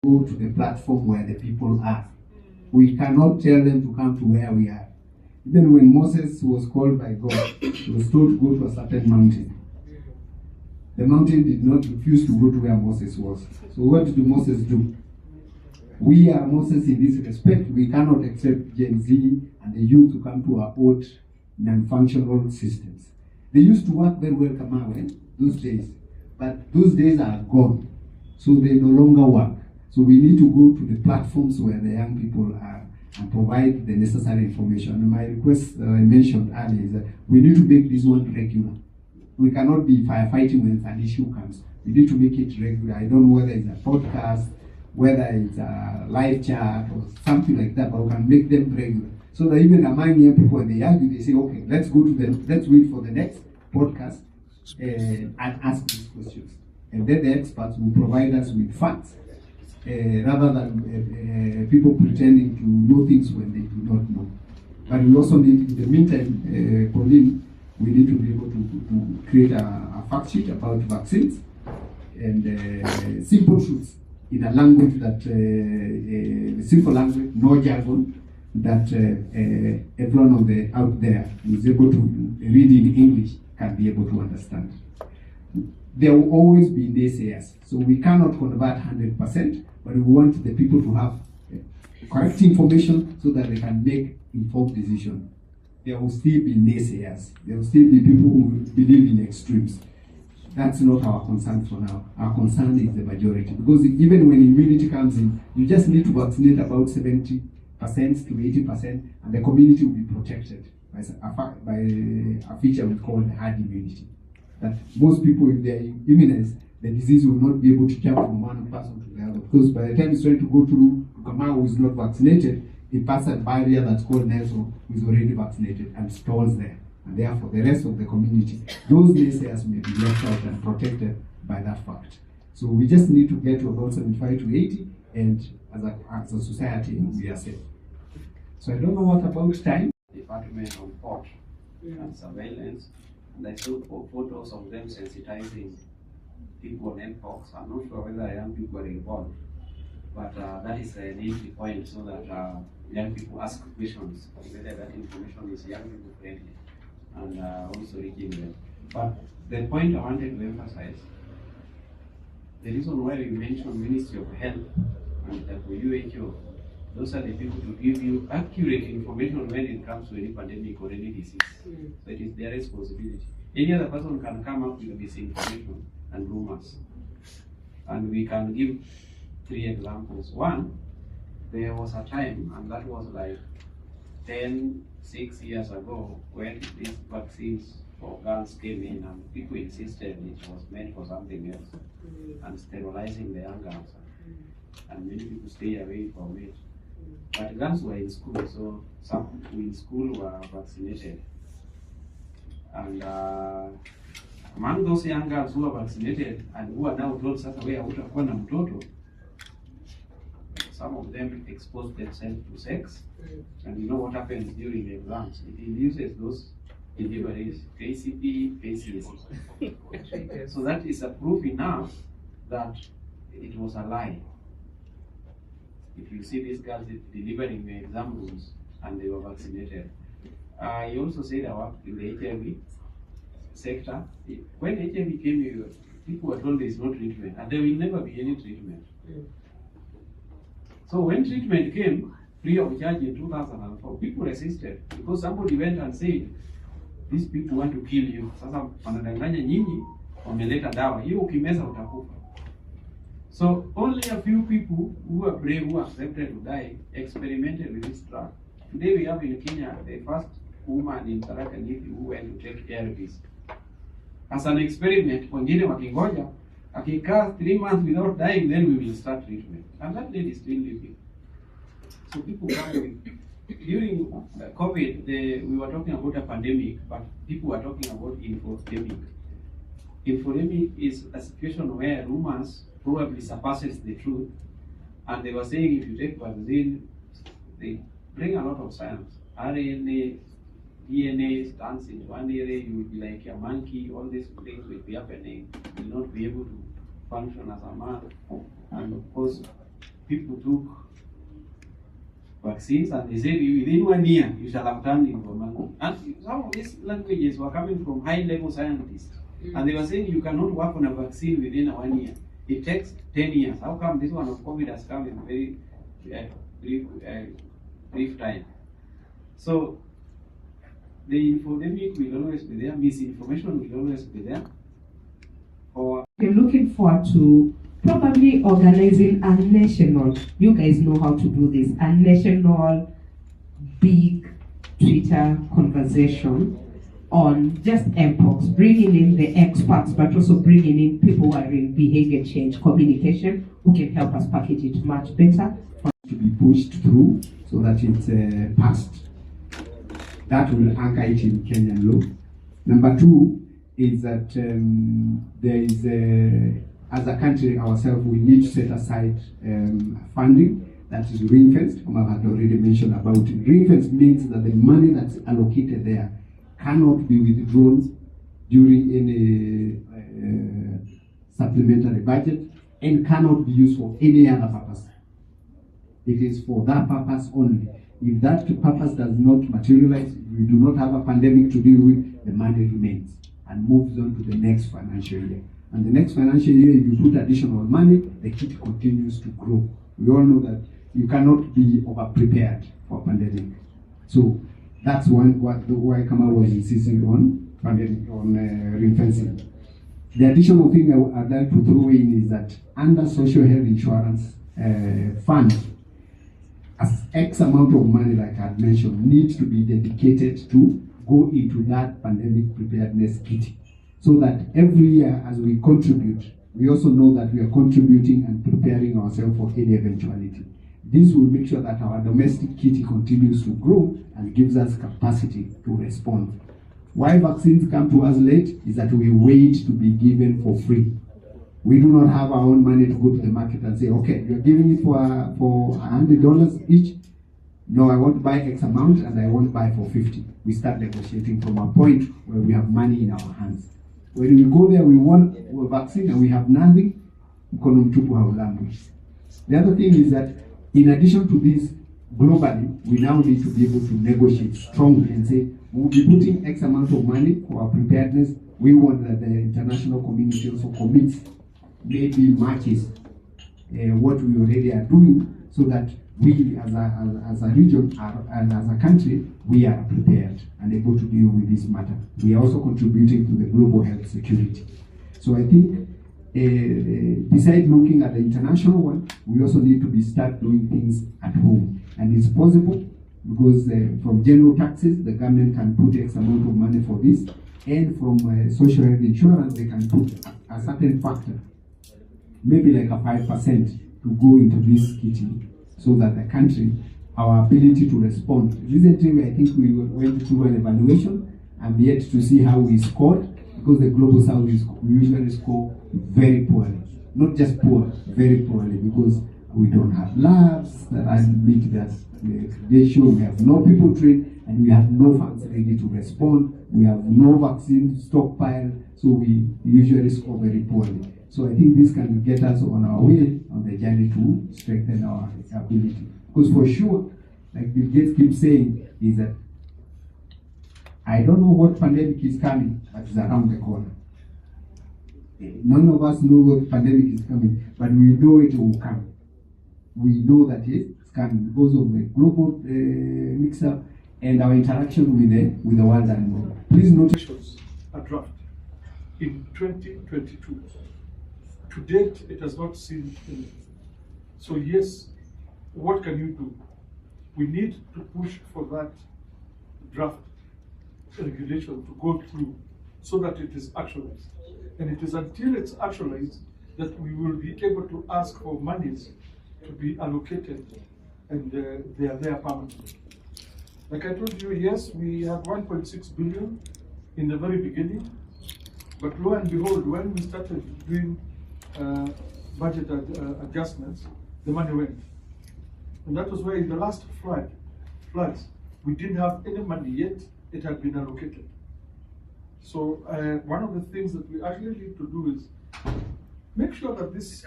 go to the platform where the people are. We cannot tell them to come to where we are. Even when Moses was called by God, he was told to go to a certain mountain. The mountain did not refuse to go to where Moses was. So what did Moses do? We are Moses in this respect. We cannot accept Gen Z and the youth to come to our old non-functional systems. They used to work very well, Kamawe, those days. But those days are gone. So they no longer work. So we need to go to the platforms where the young people are and provide the necessary information. And my request I mentioned earlier is that we need to make this one regular. We cannot be firefighting when an issue comes. We need to make it regular. I don't know whether it's a podcast, whether it's a live chat or something like that, but we can make them regular. So that even among young people, when they argue, they say, okay, let's wait for the next podcast and ask these questions. And then the experts will provide us with facts rather than people pretending to know things when they do not know. But we also need, in the meantime, Pauline, we need to be able to create a fact sheet about vaccines and simple truths in a language that, simple language, no jargon, that everyone out there who is able to read in English can be able to understand. There will always be naysayers, so we cannot convert 100%, but we want the people to have correct information so that they can make informed decisions. There will still be naysayers. There will still be people who believe in extremes. That's not our concern for now. Our concern is the majority. Because even when immunity comes in, you just need to vaccinate about 70% to 80%, and the community will be protected by a feature we call herd immunity. That most people, if they are immunized, the disease will not be able to jump from one person to the other. Because by the time it's trying to go through Kamau, who is not vaccinated, it passes a barrier that's called Nelson, who is already vaccinated, and stalls there. And therefore, the rest of the community, those naysayers may be left out and protected by that fact. So we just need to get to about 75 to 80, and as a society, we are safe. So I don't know what about time. Department on port and surveillance, and I saw photos of them sensitizing people on Mpox. I'm not sure whether young people are involved, but that is an entry point so that young people ask questions, whether that information is young people friendly, and also reaching them. But the point I wanted to emphasize, the reason why we mentioned Ministry of Health and WHO, those are the people to give you accurate information when it comes to any pandemic or any disease. So it is their responsibility. Any other person can come up with misinformation and rumors. And we can give 3 examples. One, there was a time, and that was like 6 years ago, when these vaccines for girls came in and people insisted it was meant for something else, and sterilizing the young girls. And many people stay away from it. But girls were in school, so some people in school were vaccinated. And among those young girls who were vaccinated and who are now told sasa wewe hutakuwa na mtoto, some of them exposed themselves to sex. And you know what happens during the exams? It induces those deliveries, KCP, KCSE. So that is a proof enough that it was a lie. If you see these girls delivering the exam rooms and they were vaccinated. He also said I worked in the HIV sector. When HIV came, people were told there is no treatment, and there will never be any treatment. So when treatment came, free of charge in 2004, people resisted because somebody went and said, these people want to kill you. Sasa wanadanganya nyinyi, wameleta dawa. Hiyo ukimeza utakufa. So only a few people who were brave, who accepted to die, experimented with this drug. Today we have in Kenya the first woman in Tharaka Nithi who went to take ARVs. As an experiment, wengine wakingoja, akikaa 3 months without dying, then we will start treatment. And that lady is still living. So people come with, during COVID, we were talking about a pandemic, but people were talking about infodemic. Infodemic is a situation where rumors probably surpasses the truth, and they were saying if you take vaccine, they bring a lot of science. RNA, DNA stands in one area, you will be like a monkey, all these things will be happening, you will not be able to function as a man. And of course, people took vaccines, and they said within 1 year you shall have turned into a monkey. And some of these languages were coming from high-level scientists, and they were saying you cannot work on a vaccine within 1 year. It takes 10 years. How come this one of COVID has come in very brief time? So the infodemic will always be there, misinformation will always be there. Or we're looking forward to probably organizing a national, you guys know how to do this, a national big Twitter conversation on just Mpox, bringing in the experts, but also bringing in people who are in behavior change communication, who can help us package it much better. To be pushed through so that it's passed. That will anchor it in Kenyan law. Number two is that there is, as a country ourselves, we need to set aside funding that is ring-fenced. I had already mentioned about it. Ring-fenced means that the money that's allocated there cannot be withdrawn during any supplementary budget and cannot be used for any other purpose. It is for that purpose only. If that purpose does not materialize, we do not have a pandemic to deal with, the money remains and moves on to the next financial year. And the next financial year, if you put additional money, the kit continues to grow. We all know that you cannot be over-prepared for a pandemic. So that's why Kama was insisting on pandemic, on ring-fencing. The additional thing I'd like to throw in is that under social health insurance fund, as X amount of money, like I had mentioned, needs to be dedicated to go into that pandemic preparedness kit. So that every year as we contribute, we also know that we are contributing and preparing ourselves for any eventuality. This will make sure that our domestic kit continues to grow and gives us capacity to respond. Why vaccines come to us late is that we wait to be given for free. We do not have our own money to go to the market and say, okay, you're giving it for $100 each. No, I want to buy X amount and I want to buy for 50. We start negotiating from a point where we have money in our hands. When we go there, we want a vaccine and we have nothing. The other thing is that in addition to this, globally, we now need to be able to negotiate strongly and say, we'll be putting X amount of money for our preparedness. We want that the international community also commits, maybe matches what we already are doing, so that we as a region and as a country, we are prepared and able to deal with this matter. We are also contributing to the global health security. So I think besides looking at the international one, we also need to start doing things at home. And it's possible because from general taxes, the government can put X amount of money for this, and from social health insurance, they can put a certain factor, maybe like a 5% to go into this kitty, so that the country, our ability to respond. Recently, I think we went through an evaluation and yet to see how we scored, because the Global South we usually score very poorly. Not just poor, very poorly, because we don't have labs that are meet that ratio, we have no people trained, and we have no funds ready to respond. We have no vaccine stockpile, so we usually score very poorly. So I think this can get us on our way on the journey to strengthen our ability. Because for sure, like Bill Gates keeps saying, is that I don't know what pandemic is coming, but it's around the corner. None of us know what pandemic is coming, but we know it will come. We know that it's coming because of the global mix-up and our interaction with the world animal. Please notice a draft in 2022. To date, it has not seen anything. So yes, what can you do? We need to push for that draft regulation to go through so that it is actualized. And it is until it's actualized that we will be able to ask for monies to be allocated, and they are there permanently. Like I told you, yes, we had 1.6 billion in the very beginning, but lo and behold, when we started doing budget adjustments, the money went. And that was why in the last floods, we didn't have any money yet, it had been allocated. So one of the things that we actually need to do is make sure that this